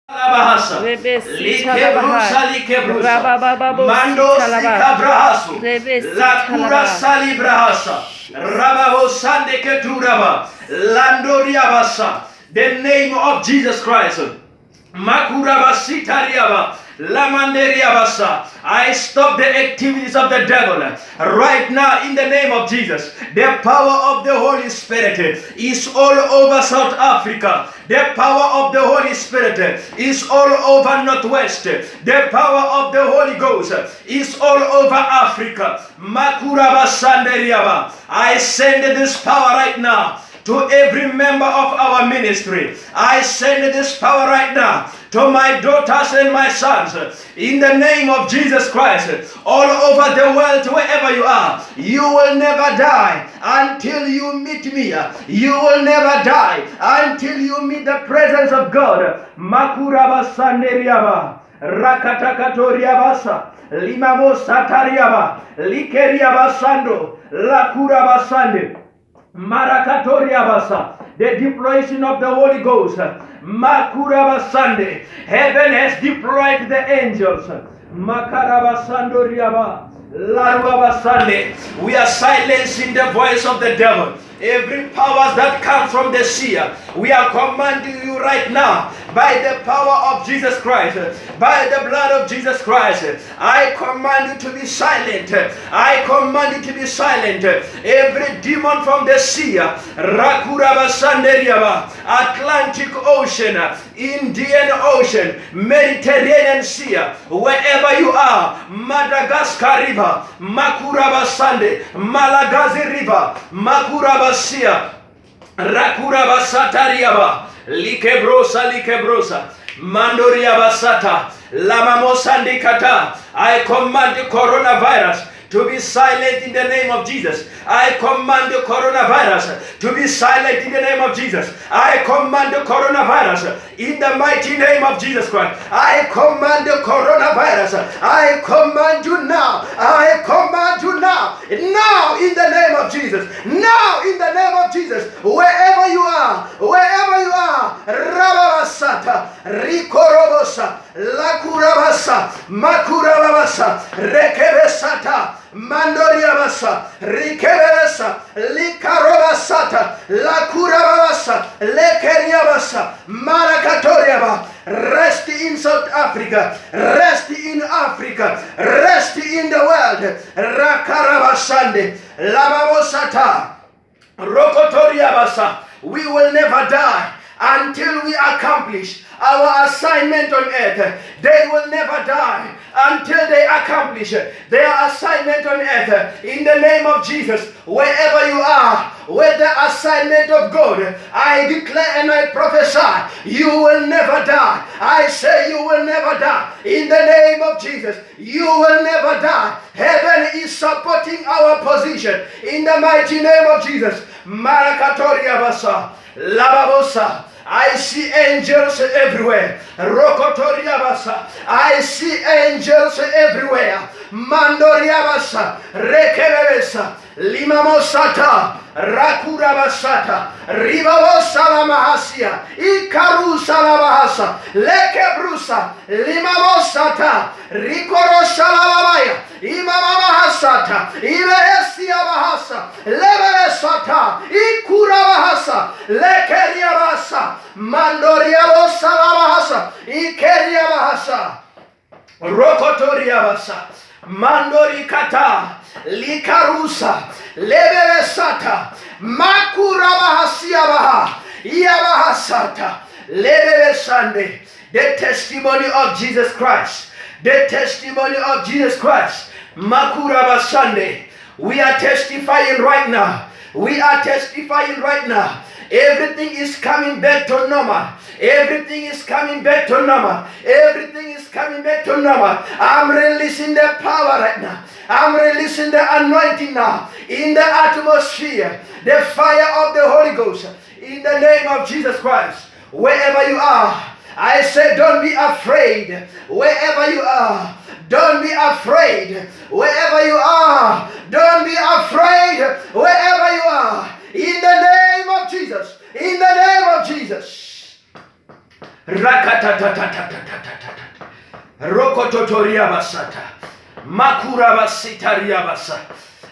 Alabahasa. Likebrusa likebrusa. Mando sikabrahasu. Lakura salibrahasa. Rabaho sande keturaba. Landoriabasa. The name of Jesus Christ. Makurabasitariaba. Lamanderiabasa. I stop the activities of the devil right now in the name of Jesus. The power of the Holy Spirit is all over South Africa. The power of the Holy Spirit is all over Northwest. The power of the Holy Ghost is all over Africa. Makurabasanderiaba. I send this power right now to every member of our ministry. I send this power right now to my daughters and my sons. In the name of Jesus Christ, all over the world, wherever you are, you will never die until you meet me. You will never die until you meet the presence of God. Makuraba Sanderiaba, Rakatakatoriabasa, Limamo Satariaba, Likeriaba Sando, Lakuraba Sande. Marakatoriabasa, the deployment of the Holy Ghost. Makurabasande, heaven has deployed the angels. Makarabasandoriaba, Larabasande. We are silencing the voice of the devil. Every powers that come from the sea, we are commanding you right now by the power of Jesus Christ, by the blood of Jesus Christ. I command you to be silent. I command you to be silent. Every demon from the sea, Rakurabasanderiaba, Atlantic Ocean, Indian Ocean, Mediterranean Sea, wherever you are, Madagascar River, Makurabasande, Malagasy River, Makurabasia, Rakurabasatariaba, Likebrosa, Mandoriabasata, Lamamosandikata. I command the coronavirus to be silent in the name of Jesus. I command the coronavirus to be silent in the name of Jesus. I command the coronavirus in the mighty name of Jesus Christ. I command the coronavirus. I command you now. I command you now. Now in the name of Jesus. Now in the name of Jesus. Wherever you are. Rababasata. Rikorobosa. Lakurabasa. Makurabasa. Rekebesata. Mandoriabasa, Rikebesa, Likarobasata, Lakurabasa, Lekeriabasa, Marakatoriaba. Rest in South Africa, rest in Africa, rest in the world. Rakarabasande, Lababosata, Rokotoriabasa. We will never die until we accomplish our assignment on earth. They will never die until they accomplish their assignment on earth. In the name of Jesus, wherever you are, with the assignment of God, I declare and I prophesy, you will never die. I say you will never die. In the name of Jesus, you will never die. Heaven is supporting our position. In the mighty name of Jesus. Marakatoriya basa, Lababosa. I see angels everywhere. Rokotoriabasa. I see angels everywhere. Mandoriabasa. Rekebebesa. Limamosata. Rakurabasata. Ribabosalamahasia. Ikarusalabahasa. Lekebrusa. Limamosata. Rikorosalamaya. Imamahasata. Ilesiabahasa. Lebesata. Ikurabahasa. Lekeriabasa. Mandoriabosalabahasa. Ikeriabahasa. Rokotoriabasa. Mandorikata. Likarusa. Lebesata. Makurabahasiabaha. Iabahasata. Lebesande. The testimony of Jesus Christ. The testimony of Jesus Christ. Makurabasande. We are testifying right now. We are testifying right now. Everything is coming back to normal. Everything is coming back to normal. Everything is coming back to normal. I'm releasing the power right now. I'm releasing the anointing now in the atmosphere. The fire of the Holy Ghost. In the name of Jesus Christ. Wherever you are, I say don't be afraid. Wherever you are, don't be afraid. Wherever you are, don't be afraid. Wherever you are. In the name of Jesus. In the name of Jesus. Rakatatatatatatata. Rokototoria basata. Makura basitaria basa.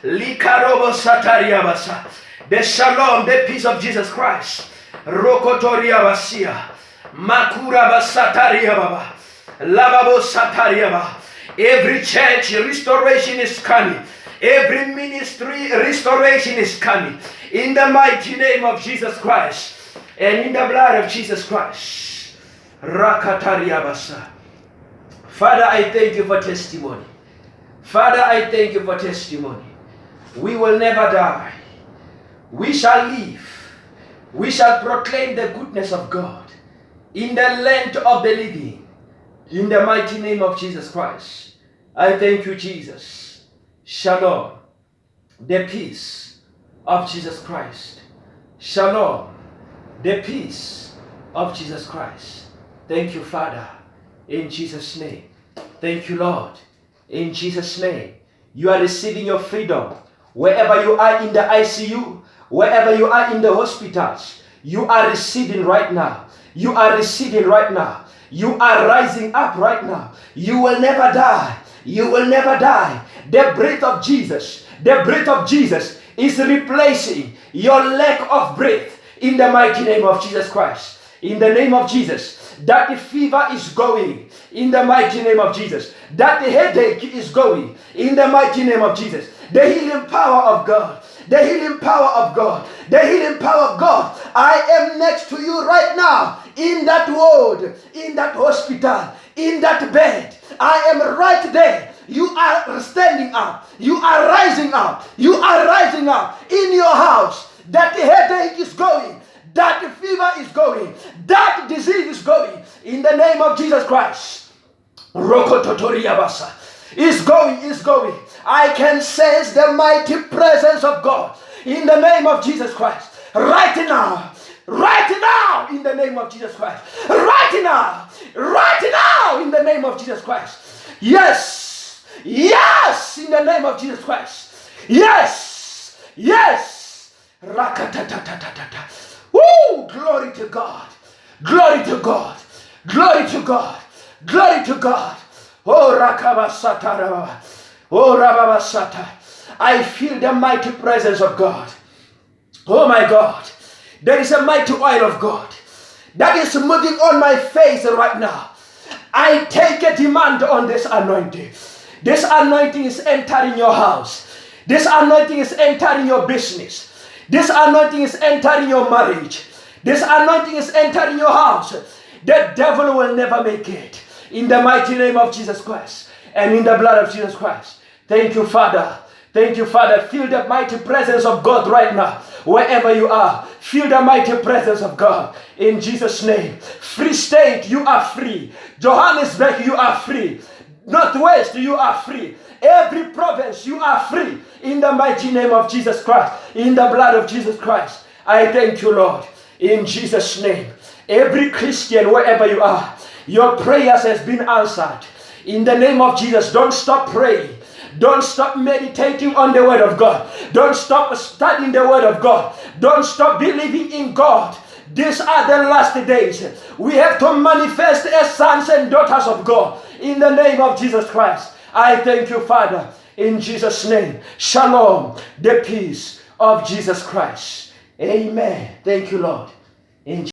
Likarobo sataria basa. The shalom, the peace of Jesus Christ. Rokotoria basia. Makura basataria baba. Lavabo sataria baba. Every church restoration is coming. Every ministry restoration is coming. In the mighty name of Jesus Christ. And in the blood of Jesus Christ. Rakataria basa. Father, I thank you for testimony. Father, I thank you for testimony. We will never die. We shall live. We shall proclaim the goodness of God in the land of the living. In the mighty name of Jesus Christ. I thank you, Jesus. Shalom. The peace of Jesus Christ. Shalom. The peace of Jesus Christ. Thank you, Father. In Jesus' name. Thank you, Lord. In Jesus' name. You are receiving your freedom. Wherever you are in the ICU, wherever you are in the hospitals, you are receiving right now. You are receiving right now. You are rising up right now. You will never die. You will never die. The breath of Jesus, the breath of Jesus is replacing your lack of breath in the mighty name of Jesus Christ. In the name of Jesus. That fever is going in the mighty name of Jesus. That headache is going in the mighty name of Jesus. The healing power of God. The healing power of God. The healing power of God. I am next to you right now in that ward, in that hospital, in that bed. I am right there. You are standing up. You are rising up. You are rising up in your house. That headache is going. That fever is going. That disease is going. In the name of Jesus Christ. Rokototoriabasa. Is going. I can sense the mighty presence of God. In the name of Jesus Christ. Right now. Right now. In the name of Jesus Christ. Right now. Right now. In the name of Jesus Christ. Yes. Yes. In the name of Jesus Christ. Yes. Yes. Rakatatatata. Woo! Glory to God. Glory to God. Glory to God. Glory to God. Oh, Rakabasata. Oh, Rababasata. I feel the mighty presence of God. Oh, my God. There is a mighty oil of God that is moving on my face right now. I take a demand on this anointing. This anointing is entering your house. This anointing is entering your business. This anointing is entering your marriage. This anointing is entering your house. The devil will never make it. In the mighty name of Jesus Christ. And in the blood of Jesus Christ. Thank you, Father. Thank you, Father. Feel the mighty presence of God right now. Wherever you are. Feel the mighty presence of God. In Jesus' name. Free State, you are free. Johannesburg, you are free. Northwest, you are free. Every province, you are free. In the mighty name of Jesus Christ. In the blood of Jesus Christ. I thank you, Lord. In Jesus' name. Every Christian, wherever you are, your prayers has been answered. In the name of Jesus, don't stop praying. Don't stop meditating on the word of God. Don't stop studying the word of God. Don't stop believing in God. These are the last days. We have to manifest as sons and daughters of God. In the name of Jesus Christ. I thank you, Father. In Jesus' name. Shalom. The peace of Jesus Christ. Amen. Thank you, Lord. In